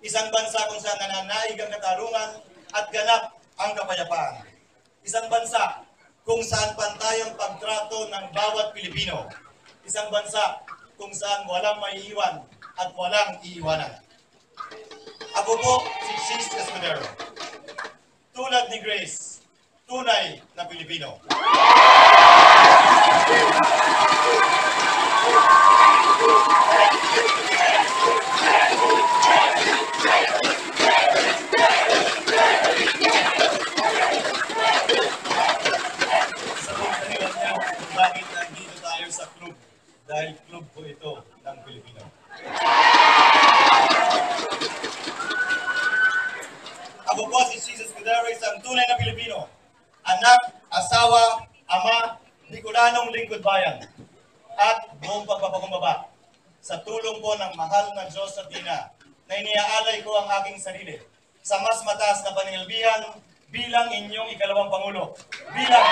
Isang bansa kung saan nananaig ang katarungan at ganap ang kapayapaan. Isang bansa kung saan pantay ang pagtrato ng bawat Pilipino. Isang bansa kung saan walang maiiwan at walang iiwanan. Ako po si Cheese Escudero. Tulad ni Grace, tunay na Pilipino. Bakit nandito tayo sa club? Dahil club po ito ng Pilipino. Ako po si Jesus Escudero, isang tunay na Pilipino. Anak, asawa, ama, Bicolanong lingkod bayan. At buong pagpapakumbaba. Sa tulong po ng mahal na Diyos at Ina, na iniaalay ko ang aking sarili sa mas mataas na paningilbihan bilang inyong ikalawang Pangulo. Bilang